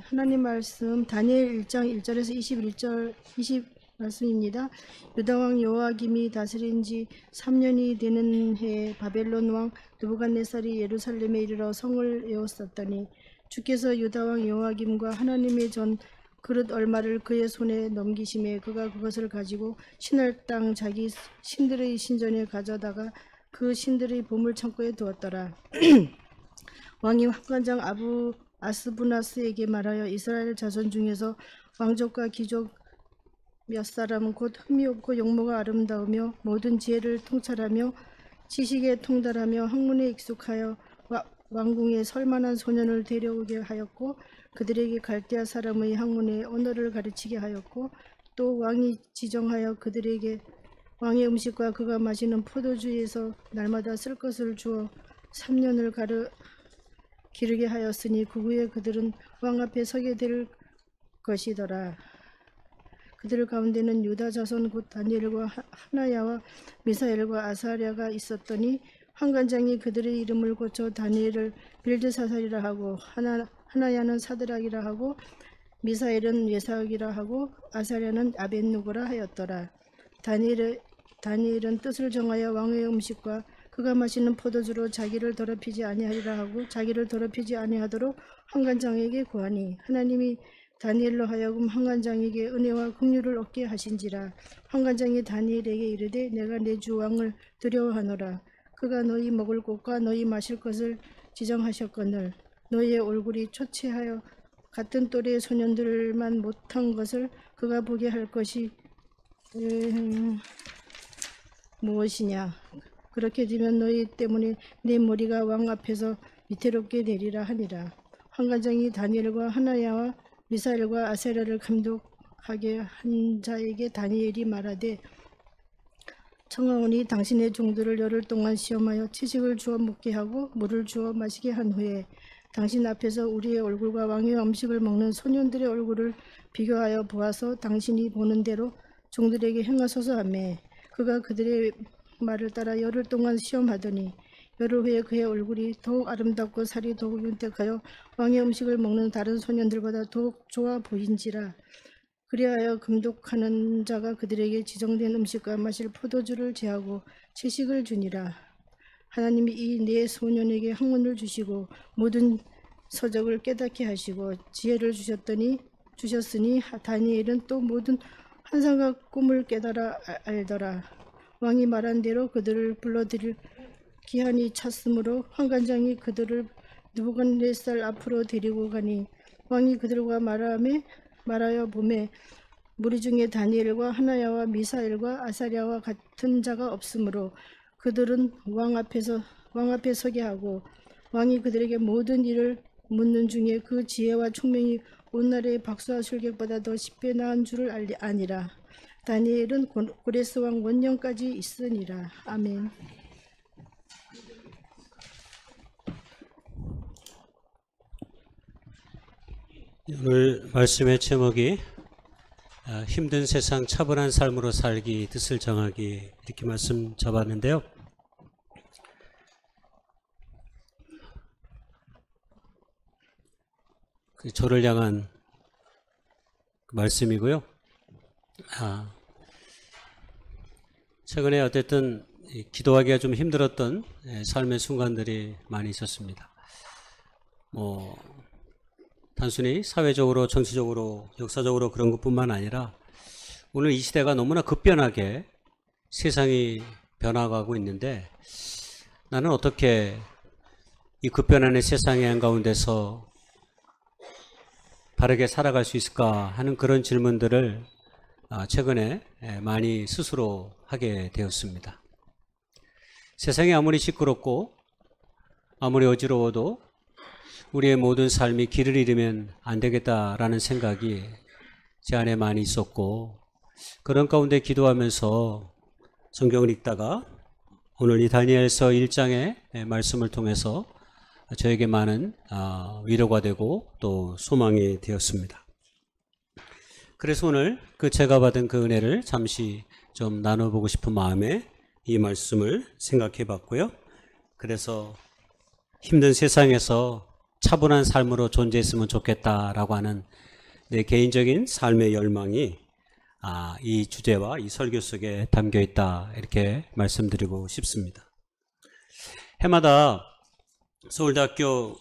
하나님 말씀 다니엘 1장 1절에서 21절 20 말씀입니다. 유다왕 여호야김이 다스린 지 3년이 되는 해에 바벨론 왕 느부갓네살이 예루살렘에 이르러 성을 에워쌌더니 주께서 유다왕 여호야김과 하나님의 전 그릇 얼마를 그의 손에 넘기심에 그가 그것을 가지고 신할 땅 자기 신들의 신전에 가져다가 그 신들의 보물창고에 두었더라. 왕이 환관장 아스부나스에게 말하여 이스라엘 자손 중에서 왕족과 귀족 몇 사람 곧 흠이 없고 용모가 아름다우며 모든 지혜를 통찰하며 지식에 통달하며 학문에 익숙하여 왕궁에 설만한 소년을 데려오게 하였고 그들에게 갈대아 사람의 학문의 언어를 가르치게 하였고 또 왕이 지정하여 그들에게 왕의 음식과 그가 마시는 포도주에서 날마다 쓸 것을 주어 3년을 기르게 하였으니 그 후에 그들은 왕 앞에 서게 될 것이더라. 그들 가운데는 유다 자손 곧 다니엘과 하나야와 미사엘과 아사랴가 있었더니 환관장이 그들의 이름을 고쳐 다니엘을 빌드사살이라 하고 하나야는 사드락이라 하고 미사엘은 예사옥이라 하고 아사랴는 아벳누고라 하였더라. 다니엘은 뜻을 정하여 왕의 음식과 그가 마시는 포도주로 자기를 더럽히지 아니하리라 하고 자기를 더럽히지 아니하도록 환관장에게 구하니 하나님이 다니엘로 하여금 환관장에게 은혜와 긍휼을 얻게 하신지라. 환관장이 다니엘에게 이르되 내가 내 주 왕을 두려워하노라. 그가 너희 먹을 것과 너희 마실 것을 지정하셨거늘 너희의 얼굴이 초췌하여 같은 또래의 소년들만 못한 것을 그가 보게 할 것이 무엇이냐. 그렇게 되면 너희 때문에 내 머리가 왕 앞에서 위태롭게 되리라 하니라. 환관장이 다니엘과 하나야와 미사엘과 아사랴를 감독하게 한 자에게 다니엘이 말하되 청하오니 당신의 종들을 열흘 동안 시험하여 채식을 주어 먹게 하고 물을 주어 마시게 한 후에 당신 앞에서 우리의 얼굴과 왕의 음식을 먹는 소년들의 얼굴을 비교하여 보아서 당신이 보는 대로 종들에게 행하소서 하며 그가 그들의 말을 따라 열흘 동안 시험하더니 열흘 후에 그의 얼굴이 더욱 아름답고 살이 더욱 윤택하여 왕의 음식을 먹는 다른 소년들보다 더욱 좋아 보인지라. 그리하여 금독하는 자가 그들에게 지정된 음식과 마실 포도주를 제하고 채식을 주니라. 하나님이 이 네 소년에게 학문을 주시고 모든 서적을 깨닫게 하시고 지혜를 주셨으니 다니엘은 또 모든 환상과 꿈을 깨달아 알더라. 왕이 말한 대로 그들을 불러들일 기한이 찼으므로 환관장이 그들을 느부갓네살 앞으로 데리고 가니 왕이 그들과 말하여 보매 무리 중에 다니엘과 하나야와 미사엘과 아사랴와 같은 자가 없으므로 그들은 왕 앞에 서게 하고 왕이 그들에게 모든 일을 묻는 중에 그 지혜와 총명이 온 나라의 박수와 술객보다 더 10배 나은 줄을 아니라. 다니엘은 고레스 왕 원년까지 있으니라. 아멘. 오늘 말씀의 제목이 힘든 세상 차분한 삶으로 살기 뜻을 정하기 이렇게 말씀 잡았는데요. 저를 향한 말씀이고요. 최근에 어쨌든 기도하기가 좀 힘들었던 삶의 순간들이 많이 있었습니다. 단순히 사회적으로, 정치적으로, 역사적으로 그런 것뿐만 아니라 오늘 이 시대가 너무나 급변하게 세상이 변화가고 있는데 나는 어떻게 이 급변하는 세상의 한가운데서 바르게 살아갈 수 있을까 하는 그런 질문들을 최근에 많이 스스로 하게 되었습니다. 세상이 아무리 시끄럽고 아무리 어지러워도 우리의 모든 삶이 길을 잃으면 안 되겠다라는 생각이 제 안에 많이 있었고 그런 가운데 기도하면서 성경을 읽다가 오늘 이 다니엘서 1장의 말씀을 통해서 저에게 많은 위로가 되고 또 소망이 되었습니다. 그래서 오늘 제가 받은 그 은혜를 잠시 좀 나눠보고 싶은 마음에 이 말씀을 생각해 봤고요. 그래서 힘든 세상에서 차분한 삶으로 존재했으면 좋겠다라고 하는 내 개인적인 삶의 열망이 이 주제와 이 설교 속에 담겨 있다, 이렇게 말씀드리고 싶습니다. 해마다 서울대학교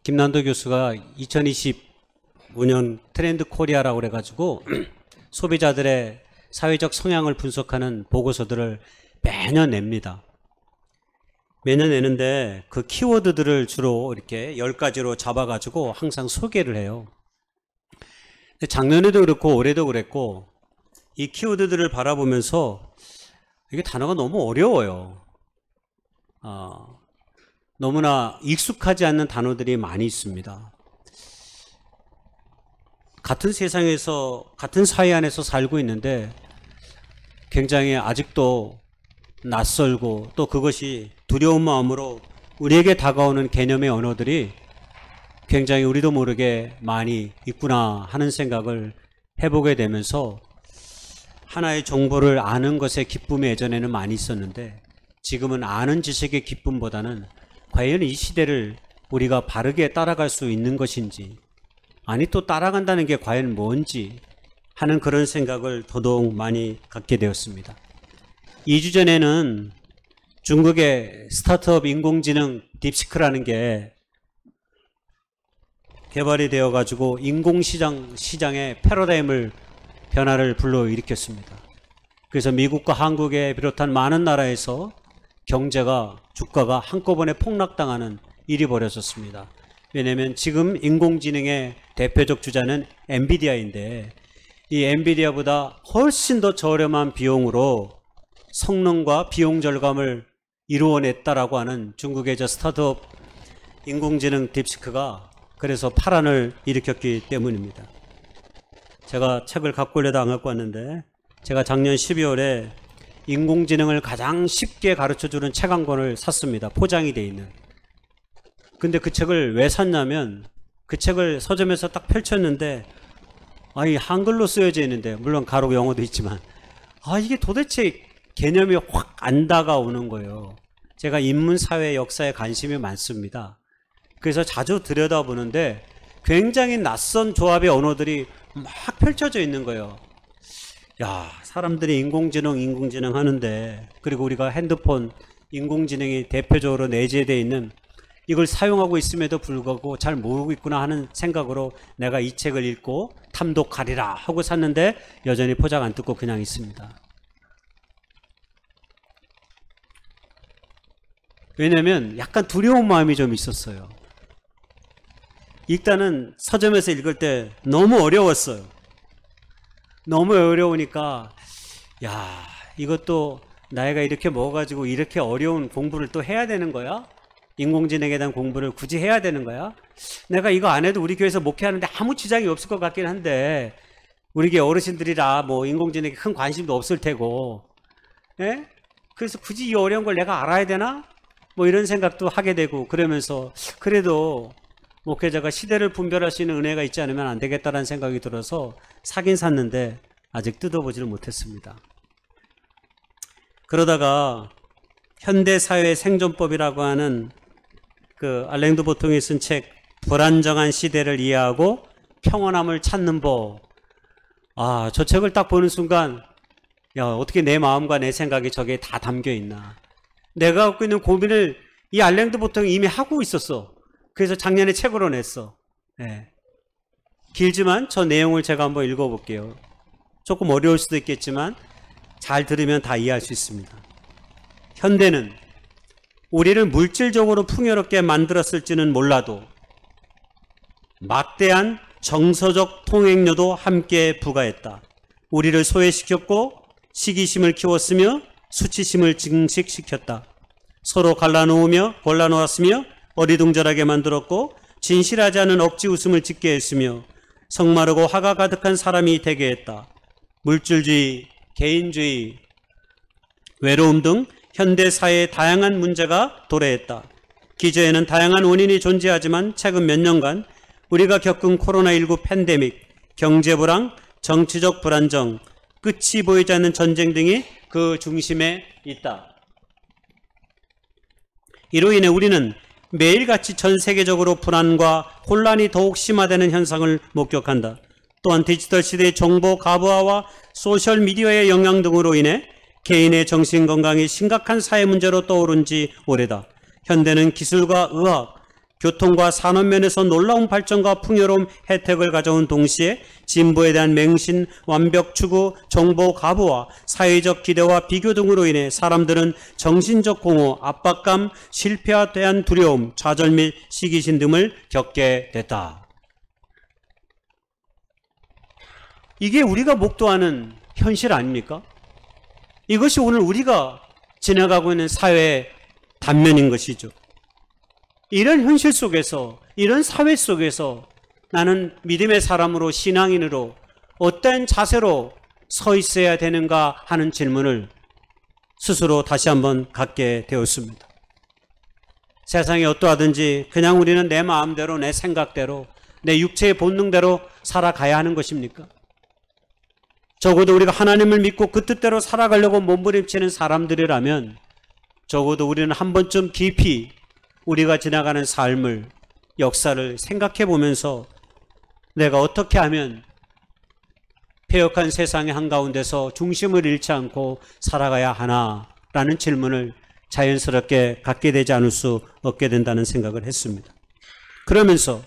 김난도 교수가 2025년 트렌드 코리아라고 그래가지고 소비자들의 사회적 성향을 분석하는 보고서들을 매년 냅니다. 매년 내는데 그 키워드들을 주로 이렇게 10가지로 잡아가지고 항상 소개를 해요. 근데 작년에도 그렇고 올해도 그랬고 이 키워드들을 바라보면서 이게 단어가 너무 어려워요. 너무나 익숙하지 않는 단어들이 많이 있습니다. 같은 세상에서, 같은 사회 안에서 살고 있는데 굉장히 아직도 낯설고 또 그것이 두려운 마음으로 우리에게 다가오는 개념의 언어들이 굉장히 우리도 모르게 많이 있구나 하는 생각을 해보게 되면서 하나의 정보를 아는 것의 기쁨이 예전에는 많이 있었는데 지금은 아는 지식의 기쁨보다는 과연 이 시대를 우리가 바르게 따라갈 수 있는 것인지, 아니 또 따라간다는 게 과연 뭔지 하는 그런 생각을 더더욱 많이 갖게 되었습니다. 2주 전에는 중국의 스타트업 인공지능 딥시크라는 게 개발이 되어 가지고 인공시장의 패러다임을 변화를 불러일으켰습니다. 그래서 미국과 한국에 비롯한 많은 나라에서 경제가, 주가가 한꺼번에 폭락당하는 일이 벌어졌습니다. 왜냐하면 지금 인공지능의 대표적 주자는 엔비디아인데 이 엔비디아보다 훨씬 더 저렴한 비용으로 성능과 비용 절감을 이루어냈다라고 하는 중국의 저 스타트업 인공지능 딥시크가 그래서 파란을 일으켰기 때문입니다. 제가 책을 갖고 오려다 안 갖고 왔는데 제가 작년 12월에 인공지능을 가장 쉽게 가르쳐주는 책 한 권을 샀습니다. 포장이 돼 있는. 근데 그 책을 왜 샀냐면 그 책을 서점에서 딱 펼쳤는데 이 한글로 쓰여져 있는데 물론 가로 영어도 있지만 이게 도대체 개념이 확 안 다가오는 거예요. 제가 인문사회 역사에 관심이 많습니다. 그래서 자주 들여다보는데 굉장히 낯선 조합의 언어들이 막 펼쳐져 있는 거예요. 야, 사람들이 인공지능 하는데, 그리고 우리가 핸드폰 인공지능이 대표적으로 내재되어 있는 이걸 사용하고 있음에도 불구하고 잘 모르고 있구나 하는 생각으로 내가 이 책을 읽고 탐독하리라 하고 샀는데 여전히 포장 안 뜯고 그냥 있습니다. 왜냐면 약간 두려운 마음이 좀 있었어요. 일단은 서점에서 읽을 때 너무 어려웠어요. 너무 어려우니까 이것도 나이가 이렇게 먹어가지고 이렇게 어려운 공부를 또 해야 되는 거야? 인공지능에 대한 공부를 굳이 해야 되는 거야? 내가 이거 안 해도 우리 교회에서 목회하는데 아무 지장이 없을 것 같긴 한데 우리 교회 어르신들이라 뭐 인공지능에 큰 관심도 없을 테고, 예? 그래서 굳이 이 어려운 걸 내가 알아야 되나? 뭐 이런 생각도 하게 되고, 그러면서 그래도 목회자가 시대를 분별할 수 있는 은혜가 있지 않으면 안 되겠다라는 생각이 들어서 사긴 샀는데 아직 뜯어보지를 못했습니다. 그러다가 현대사회 생존법이라고 하는 그 알랭드 보통이 쓴 책 불안정한 시대를 이해하고 평온함을 찾는 법, 저 책을 딱 보는 순간 어떻게 내 마음과 내 생각이 저기에 다 담겨 있나. 내가 갖고 있는 고민을 이 알랭드 보통이 이미 하고 있었어. 그래서 작년에 책으로 냈어. 네. 길지만 저 내용을 제가 한번 읽어볼게요. 조금 어려울 수도 있겠지만 잘 들으면 다 이해할 수 있습니다. 현대는 우리를 물질적으로 풍요롭게 만들었을지는 몰라도 막대한 정서적 통행료도 함께 부과했다. 우리를 소외시켰고 시기심을 키웠으며 수치심을 증식시켰다. 서로 갈라놓으며 골라놓았으며 어리둥절하게 만들었고 진실하지 않은 억지 웃음을 짓게 했으며 성마르고 화가 가득한 사람이 되게 했다. 물질주의, 개인주의, 외로움 등 현대사회의 다양한 문제가 도래했다. 기저에는 다양한 원인이 존재하지만 최근 몇 년간 우리가 겪은 코로나19 팬데믹, 경제불황, 정치적 불안정, 끝이 보이지 않는 전쟁 등이 그 중심에 있다. 이로 인해 우리는 매일같이 전 세계적으로 불안과 혼란이 더욱 심화되는 현상을 목격한다. 또한 디지털 시대의 정보 가부화와 소셜미디어의 영향 등으로 인해 개인의 정신건강이 심각한 사회 문제로 떠오른 지 오래다. 현대는 기술과 의학, 교통과 산업면에서 놀라운 발전과 풍요로운 혜택을 가져온 동시에 진보에 대한 맹신, 완벽 추구, 정보 가부와 사회적 기대와 비교 등으로 인해 사람들은 정신적 공허, 압박감, 실패에 대한 두려움, 좌절 및 시기심 등을 겪게 됐다. 이게 우리가 목도하는 현실 아닙니까? 이것이 오늘 우리가 지나가고 있는 사회의 단면인 것이죠. 이런 현실 속에서, 이런 사회 속에서 나는 믿음의 사람으로, 신앙인으로 어떤 자세로 서 있어야 되는가 하는 질문을 스스로 다시 한번 갖게 되었습니다. 세상이 어떠하든지 그냥 우리는 내 마음대로, 내 생각대로, 내 육체의 본능대로 살아가야 하는 것입니까? 적어도 우리가 하나님을 믿고 그 뜻대로 살아가려고 몸부림치는 사람들이라면 적어도 우리는 한 번쯤 깊이 우리가 지나가는 삶을, 역사를 생각해 보면서 내가 어떻게 하면 폐역한 세상의 한가운데서 중심을 잃지 않고 살아가야 하나라는 질문을 자연스럽게 갖게 되지 않을 수 없게 된다는 생각을 했습니다. 그러면서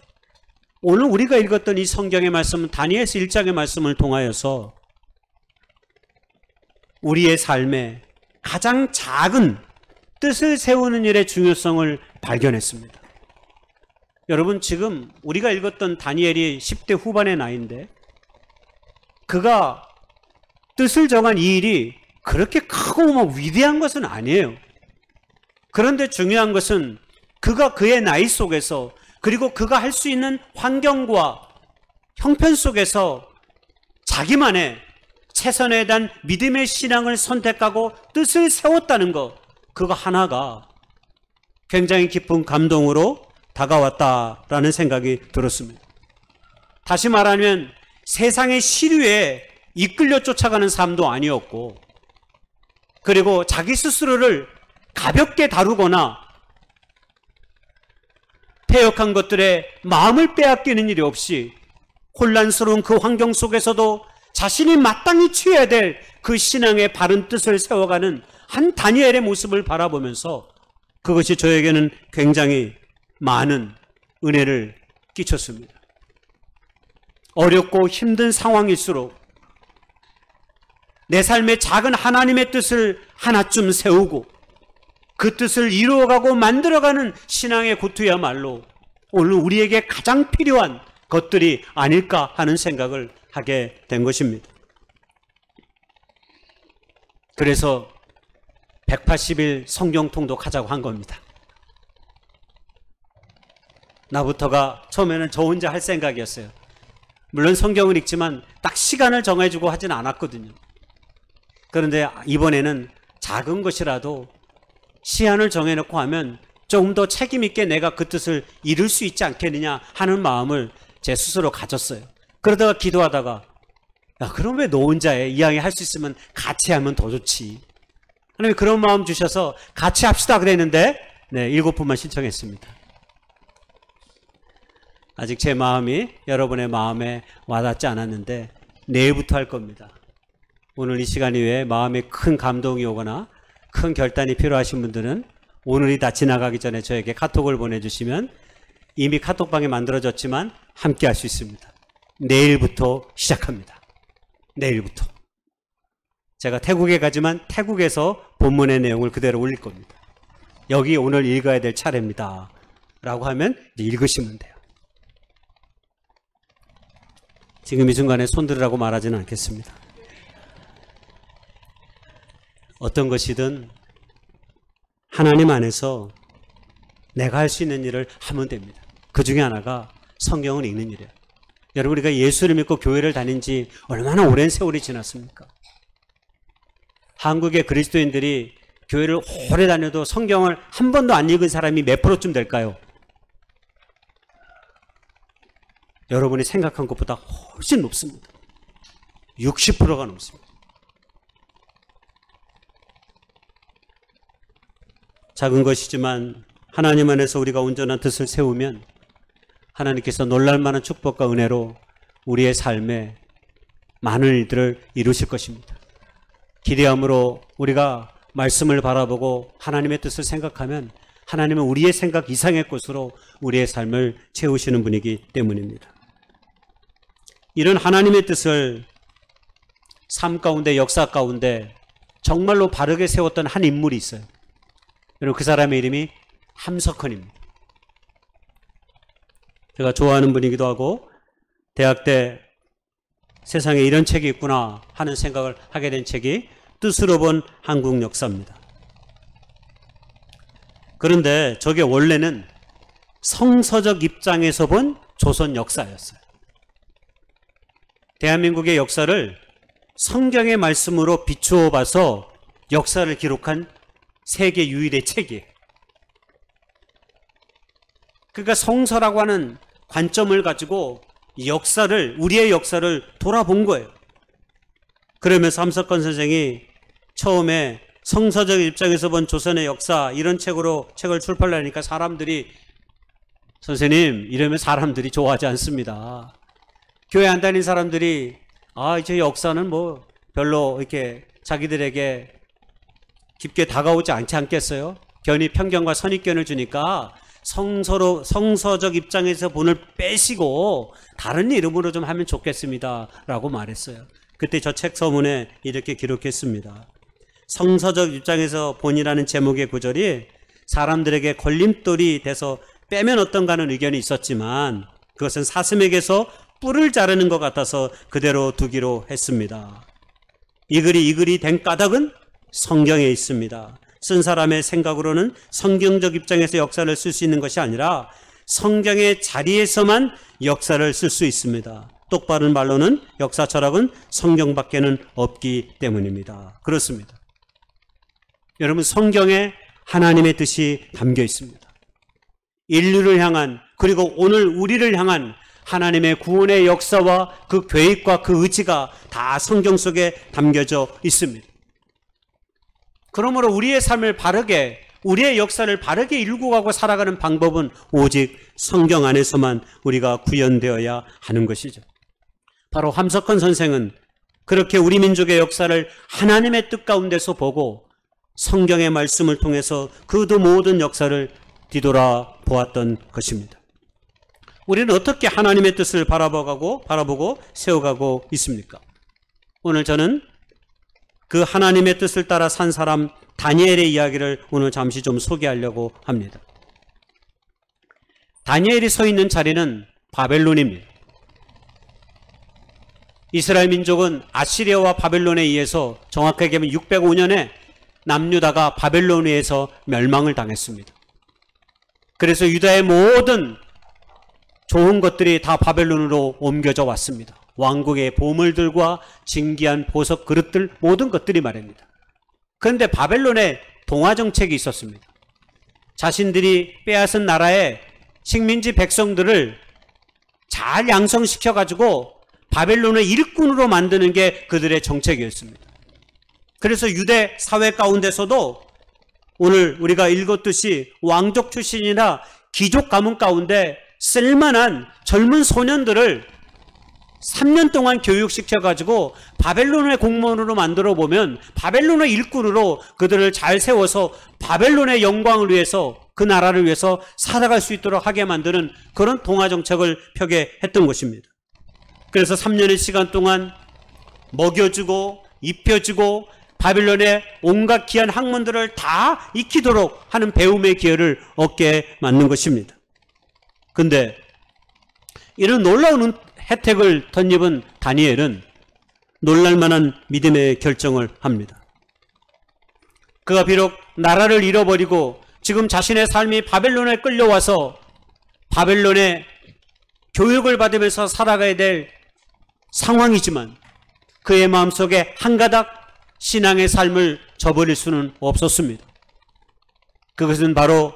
오늘 우리가 읽었던 이 성경의 말씀은 다니엘서 1장의 말씀을 통하여서 우리의 삶에 가장 작은 뜻을 세우는 일의 중요성을 발견했습니다. 여러분, 지금 우리가 읽었던 다니엘이 10대 후반의 나이인데 그가 뜻을 정한 이 일이 그렇게 크고 뭐 위대한 것은 아니에요. 그런데 중요한 것은 그가 그의 나이 속에서, 그리고 그가 할 수 있는 환경과 형편 속에서 자기만의 최선에 대한 믿음의 신앙을 선택하고 뜻을 세웠다는 것, 그거 하나가 굉장히 깊은 감동으로 다가왔다라는 생각이 들었습니다. 다시 말하면 세상의 시류에 이끌려 쫓아가는 삶도 아니었고, 그리고 자기 스스로를 가볍게 다루거나 패역한 것들에 마음을 빼앗기는 일이 없이 혼란스러운 그 환경 속에서도 자신이 마땅히 취해야 될 그 신앙의 바른 뜻을 세워가는 한 다니엘의 모습을 바라보면서 그것이 저에게는 굉장히 많은 은혜를 끼쳤습니다. 어렵고 힘든 상황일수록 내 삶의 작은 하나님의 뜻을 하나쯤 세우고 그 뜻을 이루어가고 만들어가는 신앙의 고투야말로 오늘 우리에게 가장 필요한 것들이 아닐까 하는 생각을 하게 된 것입니다. 그래서 180일 성경 통독하자고 한 겁니다. 나부터가 처음에는 저 혼자 할 생각이었어요. 물론 성경을 읽지만 딱 시간을 정해주고 하진 않았거든요. 그런데 이번에는 작은 것이라도 시한을 정해놓고 하면 조금 더 책임 있게 내가 그 뜻을 이룰 수 있지 않겠느냐 하는 마음을 제 스스로 가졌어요. 그러다가 기도하다가 야, 그럼 왜 너 혼자 해? 이왕에 할 수 있으면 같이 하면 더 좋지. 하나님이 그런 마음 주셔서 같이 합시다 그랬는데 7분만 신청했습니다. 아직 제 마음이 여러분의 마음에 와닿지 않았는데 내일부터 할 겁니다. 오늘 이 시간 이후에 마음에 큰 감동이 오거나 큰 결단이 필요하신 분들은 오늘이 다 지나가기 전에 저에게 카톡을 보내주시면 이미 카톡방이 만들어졌지만 함께 할 수 있습니다. 내일부터 시작합니다. 내일부터. 제가 태국에 가지만 태국에서 본문의 내용을 그대로 올릴 겁니다. 여기 오늘 읽어야 될 차례입니다. 라고 하면 읽으시면 돼요. 지금 이 순간에 손들으라고 말하지는 않겠습니다. 어떤 것이든 하나님 안에서 내가 할 수 있는 일을 하면 됩니다. 그 중에 하나가 성경을 읽는 일이에요. 여러분, 우리가 예수를 믿고 교회를 다닌 지 얼마나 오랜 세월이 지났습니까? 한국의 그리스도인들이 교회를 오래 다녀도 성경을 한 번도 안 읽은 사람이 몇 프로쯤 될까요? 여러분이 생각한 것보다 훨씬 높습니다. 60%가 넘습니다. 작은 것이지만 하나님 안에서 우리가 온전한 뜻을 세우면 하나님께서 놀랄만한 축복과 은혜로 우리의 삶에 많은 일들을 이루실 것입니다. 기대함으로 우리가 말씀을 바라보고 하나님의 뜻을 생각하면 하나님은 우리의 생각 이상의 것으로 우리의 삶을 채우시는 분이기 때문입니다. 이런 하나님의 뜻을 삶 가운데, 역사 가운데 정말로 바르게 세웠던 한 인물이 있어요. 여러분, 그 사람의 이름이 함석헌입니다. 제가 좋아하는 분이기도 하고 대학 때 세상에 이런 책이 있구나 하는 생각을 하게 된 책이 뜻으로 본 한국 역사입니다. 그런데 저게 원래는 성서적 입장에서 본 조선 역사였어요. 대한민국의 역사를 성경의 말씀으로 비추어 봐서 역사를 기록한 세계 유일의 책이에요. 그러니까 성서라고 하는 관점을 가지고 역사를, 우리의 역사를 돌아본 거예요. 그러면서 함석헌 선생이 처음에 성서적 입장에서 본 조선의 역사 이런 책을 출판하니까 사람들이, 선생님 이러면 사람들이 좋아하지 않습니다. 교회 안 다니는 사람들이 이제 역사는 뭐 별로 이렇게 자기들에게 깊게 다가오지 않지 않겠어요? 괜히 편견과 선입견을 주니까 성서적 입장에서 본을 빼시고 다른 이름으로 좀 하면 좋겠습니다 라고 말했어요. 그때 저 책 서문에 이렇게 기록했습니다. 성서적 입장에서 본이라는 제목의 구절이 사람들에게 걸림돌이 돼서 빼면 어떤가 하는 의견이 있었지만 그것은 사슴에게서 뿔을 자르는 것 같아서 그대로 두기로 했습니다. 이 글이 된 까닭은 성경에 있습니다. 쓴 사람의 생각으로는 성경적 입장에서 역사를 쓸 수 있는 것이 아니라 성경의 자리에서만 역사를 쓸 수 있습니다. 똑바른 말로는 역사 철학은 성경밖에는 없기 때문입니다. 그렇습니다. 여러분, 성경에 하나님의 뜻이 담겨 있습니다. 인류를 향한, 그리고 오늘 우리를 향한 하나님의 구원의 역사와 그 계획과 그 의지가 다 성경 속에 담겨져 있습니다. 그러므로 우리의 삶을 바르게, 우리의 역사를 바르게 일구 가고 살아가는 방법은 오직 성경 안에서만 우리가 구현되어야 하는 것이죠. 바로 함석헌 선생은 그렇게 우리 민족의 역사를 하나님의 뜻 가운데서 보고 성경의 말씀을 통해서 그도 모든 역사를 뒤돌아 보았던 것입니다. 우리는 어떻게 하나님의 뜻을 바라보고 세워가고 있습니까? 오늘 저는 그 하나님의 뜻을 따라 산 사람 다니엘의 이야기를 오늘 잠시 좀 소개하려고 합니다. 다니엘이 서 있는 자리는 바벨론입니다. 이스라엘 민족은 아시리아와 바벨론에 의해서 정확하게 하면 605년에 남유다가 바벨론에 의해서 멸망을 당했습니다. 그래서 유다의 모든 좋은 것들이 다 바벨론으로 옮겨져 왔습니다. 왕국의 보물들과 진귀한 보석 그릇들, 모든 것들이 말입니다. 그런데 바벨론에 동화 정책이 있었습니다. 자신들이 빼앗은 나라의 식민지 백성들을 잘 양성시켜 가지고 바벨론의 일꾼으로 만드는 게 그들의 정책이었습니다. 그래서 유대 사회 가운데서도 오늘 우리가 읽었듯이 왕족 출신이나 귀족 가문 가운데 쓸만한 젊은 소년들을 3년 동안 교육시켜가지고 바벨론의 공무원으로 만들어 보면 바벨론의 일꾼으로 그들을 잘 세워서 바벨론의 영광을 위해서, 그 나라를 위해서 살아갈 수 있도록 하게 만드는 그런 동화정책을 펴게 했던 것입니다. 그래서 3년의 시간 동안 먹여주고 입혀주고 바벨론의 온갖 귀한 학문들을 다 익히도록 하는 배움의 기회를 얻게 만든 것입니다. 근데 이런 놀라운 혜택을 덧입은 다니엘은 놀랄만한 믿음의 결정을 합니다. 그가 비록 나라를 잃어버리고 지금 자신의 삶이 바벨론에 끌려와서 바벨론의 교육을 받으면서 살아가야 될 상황이지만 그의 마음속에 한 가닥 신앙의 삶을 저버릴 수는 없었습니다. 그것은 바로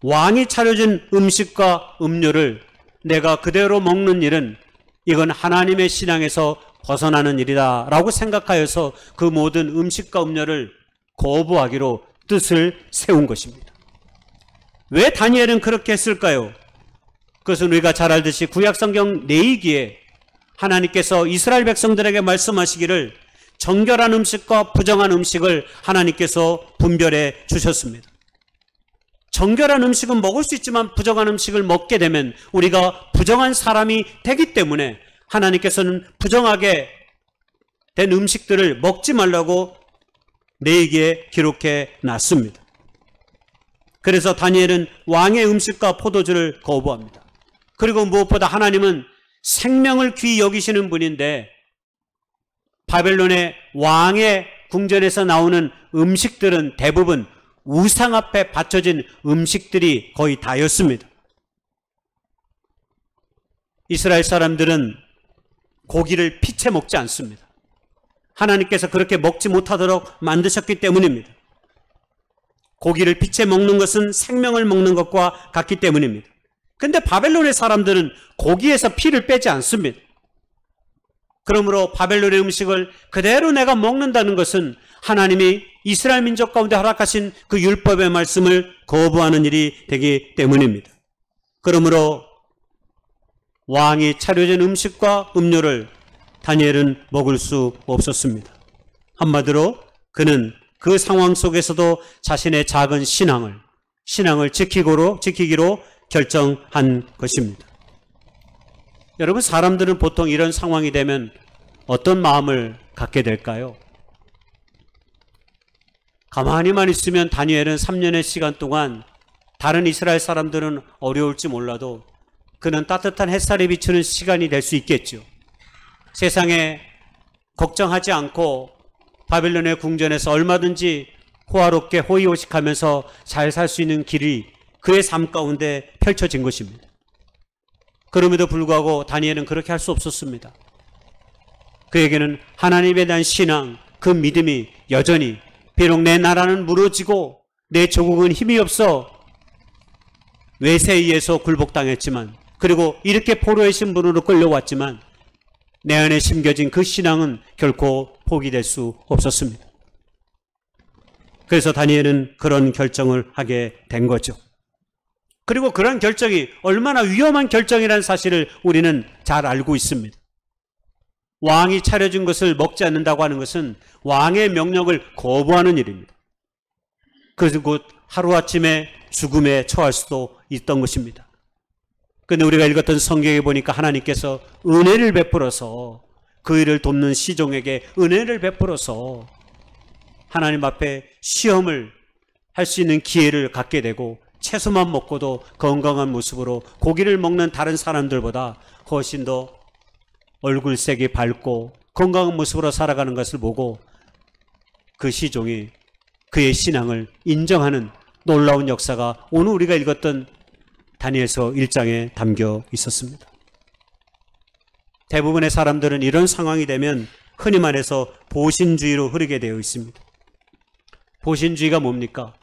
왕이 차려준 음식과 음료를 내가 그대로 먹는 일은 이건 하나님의 신앙에서 벗어나는 일이다 라고 생각하여서 그 모든 음식과 음료를 거부하기로 뜻을 세운 것입니다. 왜 다니엘은 그렇게 했을까요? 그것은 우리가 잘 알듯이 구약성경 내이기에 하나님께서 이스라엘 백성들에게 말씀하시기를 정결한 음식과 부정한 음식을 하나님께서 분별해 주셨습니다. 정결한 음식은 먹을 수 있지만 부정한 음식을 먹게 되면 우리가 부정한 사람이 되기 때문에 하나님께서는 부정하게 된 음식들을 먹지 말라고 내기에 기록해 놨습니다. 그래서 다니엘은 왕의 음식과 포도주를 거부합니다. 그리고 무엇보다 하나님은 생명을 귀히 여기시는 분인데 바벨론의 왕의 궁전에서 나오는 음식들은 대부분 우상 앞에 바쳐진 음식들이 거의 다였습니다. 이스라엘 사람들은 고기를 피채 먹지 않습니다. 하나님께서 그렇게 먹지 못하도록 만드셨기 때문입니다. 고기를 피채 먹는 것은 생명을 먹는 것과 같기 때문입니다. 근데 바벨론의 사람들은 고기에서 피를 빼지 않습니다. 그러므로 바벨론의 음식을 그대로 내가 먹는다는 것은 하나님이 이스라엘 민족 가운데 허락하신 그 율법의 말씀을 거부하는 일이 되기 때문입니다. 그러므로 왕이 차려진 음식과 음료를 다니엘은 먹을 수 없었습니다. 한마디로 그는 그 상황 속에서도 자신의 작은 신앙을 지키기로 결정한 것입니다. 여러분, 사람들은 보통 이런 상황이 되면 어떤 마음을 갖게 될까요? 가만히만 있으면 다니엘은 3년의 시간 동안 다른 이스라엘 사람들은 어려울지 몰라도 그는 따뜻한 햇살이 비추는 시간이 될 수 있겠죠. 세상에 걱정하지 않고 바벨론의 궁전에서 얼마든지 호화롭게 호의호식하면서 잘 살 수 있는 길이 그의 삶 가운데 펼쳐진 것입니다. 그럼에도 불구하고 다니엘은 그렇게 할 수 없었습니다. 그에게는 하나님에 대한 신앙, 그 믿음이 여전히 비록 내 나라는 무너지고 내 조국은 힘이 없어 외세에 의해서 굴복당했지만 그리고 이렇게 포로의 신분으로 끌려왔지만 내 안에 심겨진 그 신앙은 결코 포기될 수 없었습니다. 그래서 다니엘은 그런 결정을 하게 된 거죠. 그리고 그런 결정이 얼마나 위험한 결정이라는 사실을 우리는 잘 알고 있습니다. 왕이 차려준 것을 먹지 않는다고 하는 것은 왕의 명령을 거부하는 일입니다. 그것은 곧 하루아침에 죽음에 처할 수도 있던 것입니다. 그런데 우리가 읽었던 성경에 보니까 하나님께서 은혜를 베풀어서 그 일을 돕는 시종에게 은혜를 베풀어서 하나님 앞에 시험을 할 수 있는 기회를 갖게 되고 채소만 먹고도 건강한 모습으로 고기를 먹는 다른 사람들보다 훨씬 더 얼굴색이 밝고 건강한 모습으로 살아가는 것을 보고 그 시종이 그의 신앙을 인정하는 놀라운 역사가 오늘 우리가 읽었던 다니엘서 1장에 담겨 있었습니다. 대부분의 사람들은 이런 상황이 되면 흔히 말해서 보신주의로 흐르게 되어 있습니다. 보신주의가 뭡니까?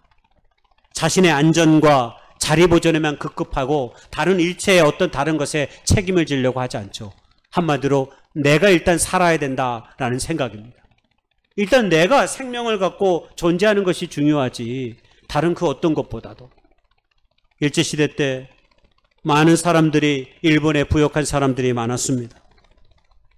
자신의 안전과 자리 보존에만 급급하고 다른 일체의 어떤 다른 것에 책임을 지려고 하지 않죠. 한마디로 내가 일단 살아야 된다라는 생각입니다. 일단 내가 생명을 갖고 존재하는 것이 중요하지 다른 그 어떤 것보다도. 일제시대 때 많은 사람들이 일본에 부역한 사람들이 많았습니다.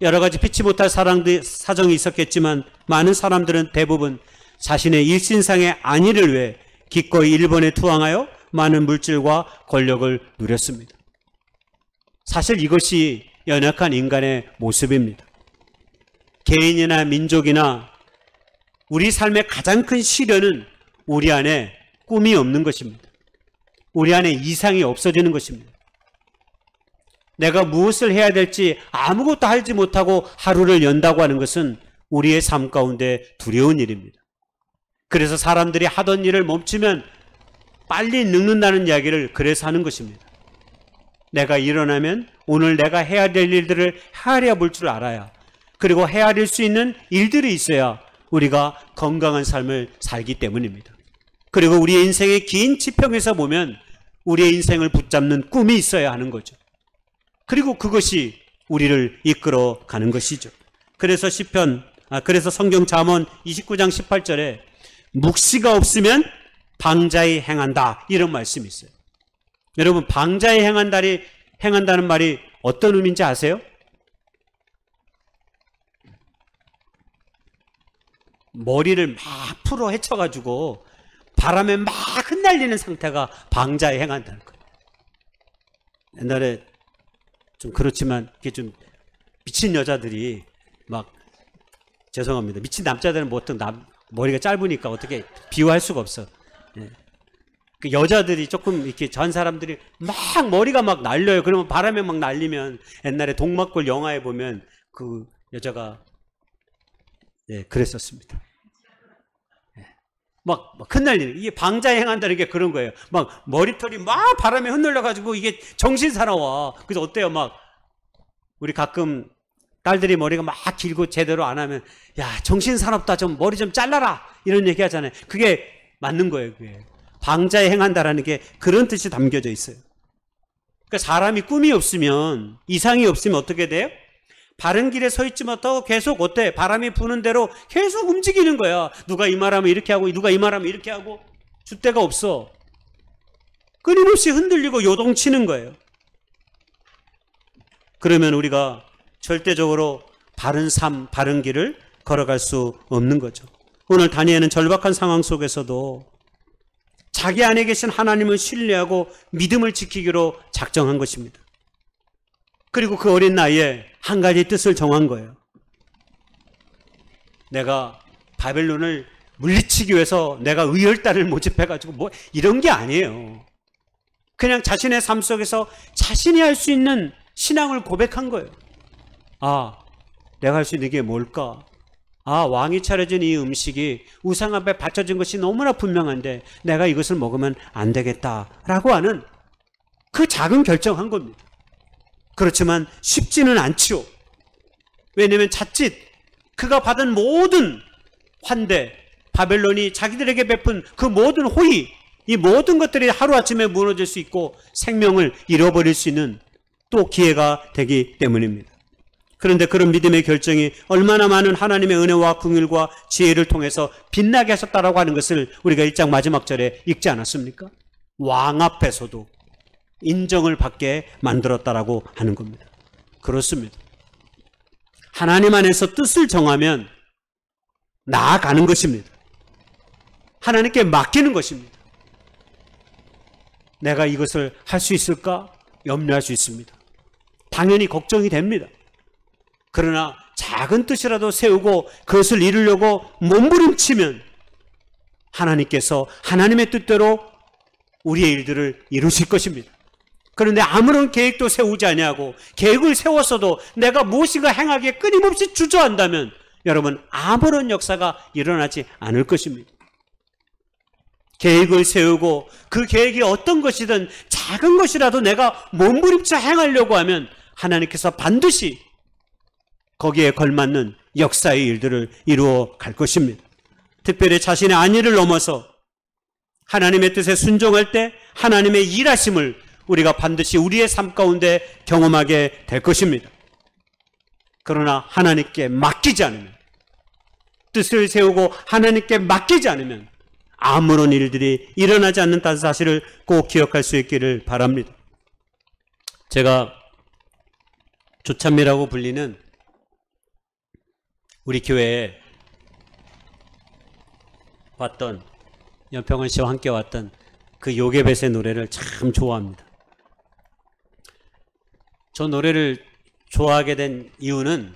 여러 가지 피치 못할 사정이 있었겠지만 많은 사람들은 대부분 자신의 일신상의 안위를 위해 기꺼이 일본에 투항하여 많은 물질과 권력을 누렸습니다. 사실 이것이 연약한 인간의 모습입니다. 개인이나 민족이나 우리 삶의 가장 큰 시련은 우리 안에 꿈이 없는 것입니다. 우리 안에 이상이 없어지는 것입니다. 내가 무엇을 해야 될지 아무것도 알지 못하고 하루를 연다고 하는 것은 우리의 삶 가운데 두려운 일입니다. 그래서 사람들이 하던 일을 멈추면 빨리 늙는다는 이야기를 그래서 하는 것입니다. 내가 일어나면 오늘 내가 해야 될 일들을 헤아려 볼 줄 알아야, 그리고 헤아릴 수 있는 일들이 있어야 우리가 건강한 삶을 살기 때문입니다. 그리고 우리의 인생의 긴 지평에서 보면 우리의 인생을 붙잡는 꿈이 있어야 하는 거죠. 그리고 그것이 우리를 이끌어 가는 것이죠. 그래서 그래서 성경 잠언 29장 18절에 묵시가 없으면 방자히 행한다, 이런 말씀이 있어요. 여러분, 방자에 행한다는 말이 어떤 의미인지 아세요? 머리를 막 풀어 헤쳐가지고 바람에 막 흩날리는 상태가 방자에 행한다는 거예요. 옛날에 좀 그렇지만 이게 좀 미친 여자들이 막, 죄송합니다, 미친 남자들은 보통 머리가 짧으니까 어떻게 비유할 수가 없어. 예. 그 여자들이 조금 이렇게 전 사람들이 막 머리가 막 날려요. 그러면 바람에 막 날리면 옛날에 동막골 영화에 보면 그 여자가 그랬었습니다. 막 흩날리는, 이게 방자에 행한다는 게 그런 거예요. 막 머리털이 막 바람에 흩날려가지고 이게 정신 사나워. 그래서 어때요? 막 우리 가끔 딸들이 머리가 막 길고 제대로 안 하면, 야, 정신 사납다, 좀 머리 좀 잘라라, 이런 얘기 하잖아요. 그게 맞는 거예요. 그게 방자에 행한다라는 게 그런 뜻이 담겨져 있어요. 그러니까 사람이 꿈이 없으면, 이상이 없으면 어떻게 돼요? 바른 길에 서 있지 못하고 계속 어때? 바람이 부는 대로 계속 움직이는 거야. 누가 이 말하면 이렇게 하고, 누가 이 말하면 이렇게 하고, 줏대가 없어. 끊임없이 흔들리고 요동치는 거예요. 그러면 우리가 절대적으로 바른 삶, 바른 길을 걸어갈 수 없는 거죠. 오늘 다니엘은 절박한 상황 속에서도 자기 안에 계신 하나님을 신뢰하고 믿음을 지키기로 작정한 것입니다. 그리고 그 어린 나이에 한 가지 뜻을 정한 거예요. 내가 바벨론을 물리치기 위해서 내가 의열단을 모집해가지고 뭐 이런 게 아니에요. 그냥 자신의 삶 속에서 자신이 할 수 있는 신앙을 고백한 거예요. 아, 내가 할 수 있는 게 뭘까? 아, 왕이 차려준 이 음식이 우상 앞에 바쳐진 것이 너무나 분명한데 내가 이것을 먹으면 안 되겠다라고 하는 그 작은 결정한 겁니다. 그렇지만 쉽지는 않지요. 왜냐하면 자칫 그가 받은 모든 환대, 바벨론이 자기들에게 베푼 그 모든 호의, 이 모든 것들이 하루아침에 무너질 수 있고 생명을 잃어버릴 수 있는 또 기회가 되기 때문입니다. 그런데 그런 믿음의 결정이 얼마나 많은 하나님의 은혜와 긍휼과 지혜를 통해서 빛나게 하셨다라고 하는 것을 우리가 1장 마지막 절에 읽지 않았습니까? 왕 앞에서도 인정을 받게 만들었다라고 하는 겁니다. 그렇습니다. 하나님 안에서 뜻을 정하면 나아가는 것입니다. 하나님께 맡기는 것입니다. 내가 이것을 할 수 있을까? 염려할 수 있습니다. 당연히 걱정이 됩니다. 그러나 작은 뜻이라도 세우고 그것을 이루려고 몸부림치면 하나님께서 하나님의 뜻대로 우리의 일들을 이루실 것입니다. 그런데 아무런 계획도 세우지 아니하고 계획을 세웠어도 내가 무엇인가 행하기에 끊임없이 주저한다면 여러분, 아무런 역사가 일어나지 않을 것입니다. 계획을 세우고 그 계획이 어떤 것이든 작은 것이라도 내가 몸부림쳐 행하려고 하면 하나님께서 반드시 거기에 걸맞는 역사의 일들을 이루어 갈 것입니다. 특별히 자신의 안위를 넘어서 하나님의 뜻에 순종할 때 하나님의 일하심을 우리가 반드시 우리의 삶 가운데 경험하게 될 것입니다. 그러나 하나님께 맡기지 않으면, 뜻을 세우고 하나님께 맡기지 않으면 아무런 일들이 일어나지 않는다는 사실을 꼭 기억할 수 있기를 바랍니다. 제가 조찬미라고 불리는 우리 교회에 왔던, 연평원 씨와 함께 왔던 그 요게벳의 노래를 참 좋아합니다. 저 노래를 좋아하게 된 이유는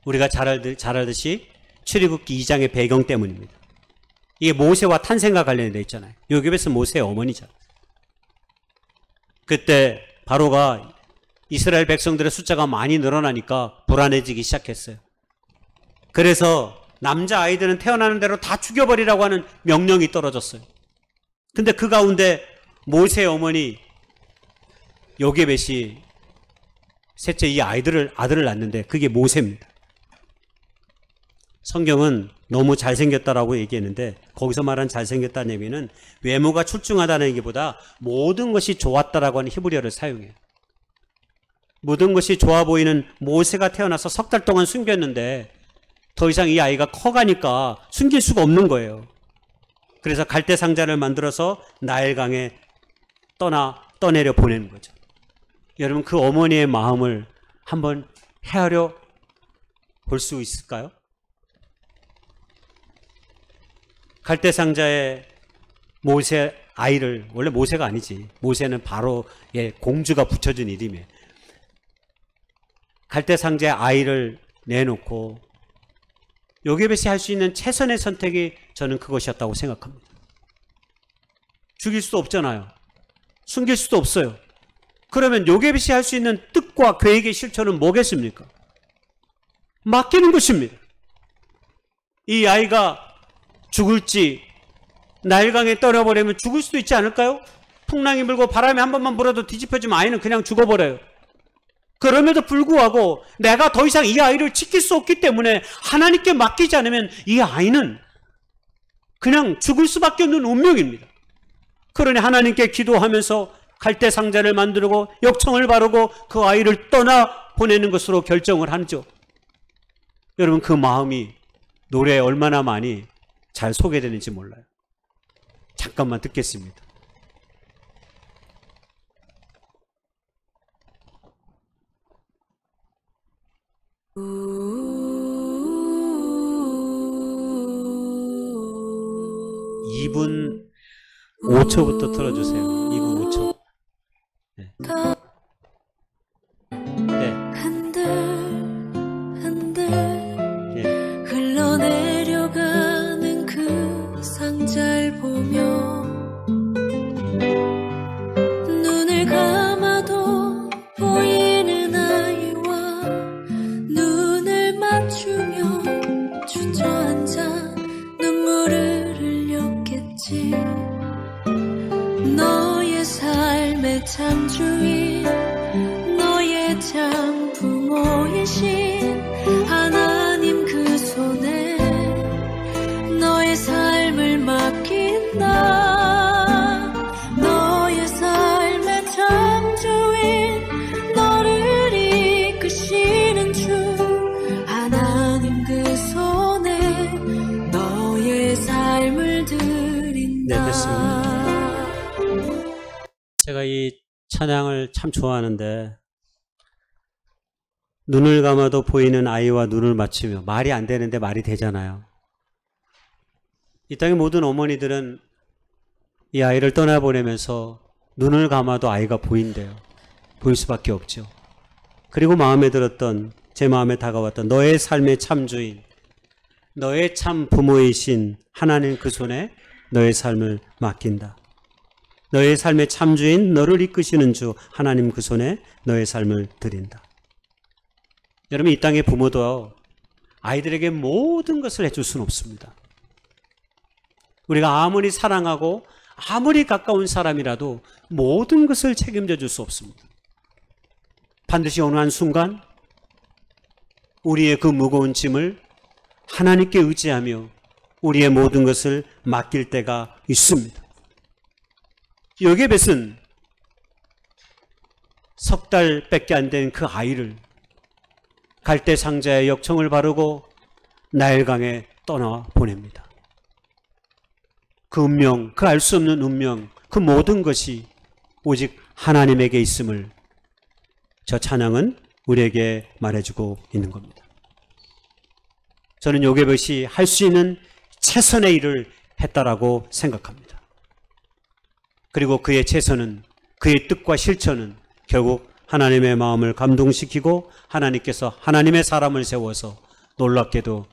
우리가 잘 알듯이 출애굽기 2장의 배경 때문입니다. 이게 모세와 탄생과 관련되어 있잖아요. 요게벳은 모세의 어머니잖아요. 그때 바로가 이스라엘 백성들의 숫자가 많이 늘어나니까 불안해지기 시작했어요. 그래서 남자아이들은 태어나는 대로 다 죽여버리라고 하는 명령이 떨어졌어요. 근데 그 가운데 모세의 어머니 요게벳이 셋째 이 아들을 낳는데 그게 모세입니다. 성경은 너무 잘생겼다라고 얘기했는데 거기서 말한 잘생겼다는 의미는 외모가 출중하다는 얘기보다 모든 것이 좋았다라고 하는 히브리어를 사용해요. 모든 것이 좋아 보이는 모세가 태어나서 석 달 동안 숨겼는데 더 이상 이 아이가 커가니까 숨길 수가 없는 거예요. 그래서 갈대 상자를 만들어서 나일강에 떠나 떠내려 보내는 거죠. 여러분, 그 어머니의 마음을 한번 헤아려 볼 수 있을까요? 갈대상자에 모세 아이를, 원래 모세가 아니지, 모세는 바로의 공주가 붙여준 이름이에요. 갈대상자의 아이를 내놓고 요게벳이 할 수 있는 최선의 선택이 저는 그것이었다고 생각합니다. 죽일 수도 없잖아요. 숨길 수도 없어요. 그러면 요게벳이 할 수 있는 뜻과 계획의 실천은 뭐겠습니까? 맡기는 것입니다. 이 아이가 죽을지 나일강에 떠나버리면 죽을 수도 있지 않을까요? 풍랑이 불고 바람이 한 번만 불어도 뒤집혀지면 아이는 그냥 죽어버려요. 그럼에도 불구하고 내가 더 이상 이 아이를 지킬 수 없기 때문에 하나님께 맡기지 않으면 이 아이는 그냥 죽을 수밖에 없는 운명입니다. 그러니 하나님께 기도하면서 갈대상자를 만들고 역청을 바르고 그 아이를 떠나 보내는 것으로 결정을 하죠. 여러분, 그 마음이 노래에 얼마나 많이 잘 소개되는지 몰라요. 잠깐만 듣겠습니다. (2분 5초부터) 틀어주세요. 2분 5초. 네. 네. 네. 흘러내려가는 그 상자를 보며 눈을 감아도 보이는 아이와 눈을 맞추며 주저앉아 눈물을 흘렸겠지. 너의 삶의 참주인, 너의 참 부모이신 하나님 그 손에 너의 삶을 맡긴다. 너의 삶의 참주인, 너를 이끄시는 주 하나님 그 손에 너의 삶을 드린다. 네, 됐습니다. 제가 이 찬양을 참 좋아하는데, 눈을 감아도 보이는 아이와 눈을 맞추며, 말이 안 되는데 말이 되잖아요. 이 땅의 모든 어머니들은 이 아이를 떠나보내면서 눈을 감아도 아이가 보인대요. 보일 수밖에 없죠. 그리고 마음에 들었던, 제 마음에 다가왔던 너의 삶의 참주인, 너의 참 부모이신 하나님 그 손에 너의 삶을 맡긴다. 너의 삶의 참주인, 너를 이끄시는 주 하나님 그 손에 너의 삶을 드린다. 여러분, 이 땅의 부모도 아이들에게 모든 것을 해줄 수는 없습니다. 우리가 아무리 사랑하고 아무리 가까운 사람이라도 모든 것을 책임져 줄 수 없습니다. 반드시 어느 한 순간 우리의 그 무거운 짐을 하나님께 의지하며 우리의 모든 것을 맡길 때가 있습니다. 요게벳은 석 달밖에 안 된 그 아이를 갈대상자에 역청을 바르고 나일강에 떠나 보냅니다. 그 운명, 그 알 수 없는 운명, 그 모든 것이 오직 하나님에게 있음을 저 찬양은 우리에게 말해주고 있는 겁니다. 저는 요게벳이 할 수 있는 최선의 일을 했다라고 생각합니다. 그리고 그의 최선은, 그의 뜻과 실천은 결국 하나님의 마음을 감동시키고 하나님께서 하나님의 사람을 세워서 놀랍게도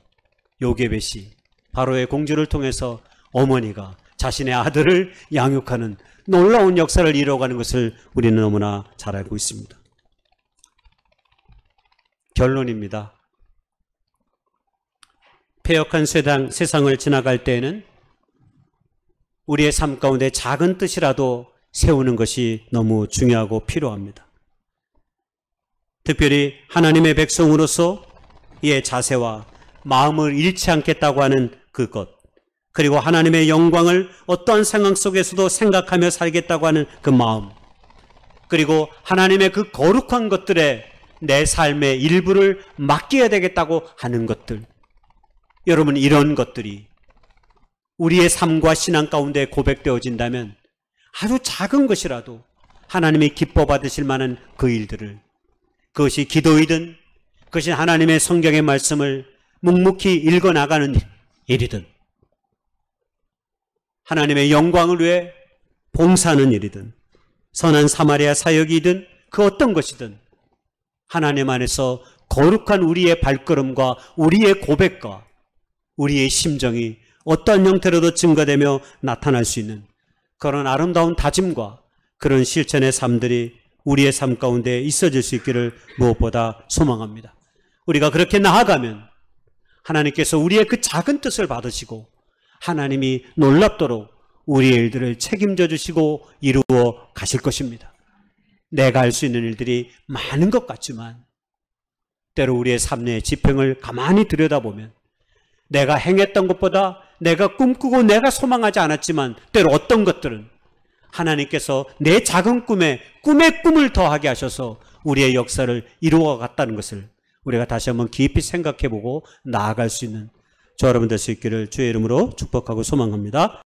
요게벳이 바로의 공주를 통해서 어머니가 자신의 아들을 양육하는 놀라운 역사를 이뤄가는 것을 우리는 너무나 잘 알고 있습니다. 결론입니다. 패역한 세상을 지나갈 때에는 우리의 삶 가운데 작은 뜻이라도 세우는 것이 너무 중요하고 필요합니다. 특별히 하나님의 백성으로서 이의 자세와 마음을 잃지 않겠다고 하는 그것, 그리고 하나님의 영광을 어떠한 상황 속에서도 생각하며 살겠다고 하는 그 마음, 그리고 하나님의 그 거룩한 것들에 내 삶의 일부를 맡겨야 되겠다고 하는 것들, 여러분, 이런 것들이 우리의 삶과 신앙 가운데 고백되어진다면 아주 작은 것이라도 하나님이 기뻐 받으실 만한 그 일들을, 그것이 기도이든 그것이 하나님의 성경의 말씀을 묵묵히 읽어나가는 일이든 하나님의 영광을 위해 봉사하는 일이든 선한 사마리아 사역이든 그 어떤 것이든 하나님 안에서 거룩한 우리의 발걸음과 우리의 고백과 우리의 심정이 어떤 형태로도 증거되며 나타날 수 있는 그런 아름다운 다짐과 그런 실천의 삶들이 우리의 삶 가운데 있어질 수 있기를 무엇보다 소망합니다. 우리가 그렇게 나아가면 하나님께서 우리의 그 작은 뜻을 받으시고 하나님이 놀랍도록 우리의 일들을 책임져 주시고 이루어 가실 것입니다. 내가 할 수 있는 일들이 많은 것 같지만 때로 우리의 삶의 지평을 가만히 들여다보면 내가 행했던 것보다 내가 꿈꾸고 내가 소망하지 않았지만 때로 어떤 것들은 하나님께서 내 작은 꿈에 꿈을 더하게 하셔서 우리의 역사를 이루어 갔다는 것을 우리가 다시 한번 깊이 생각해보고 나아갈 수 있는 저 여러분 될 수 있기를 주의 이름으로 축복하고 소망합니다.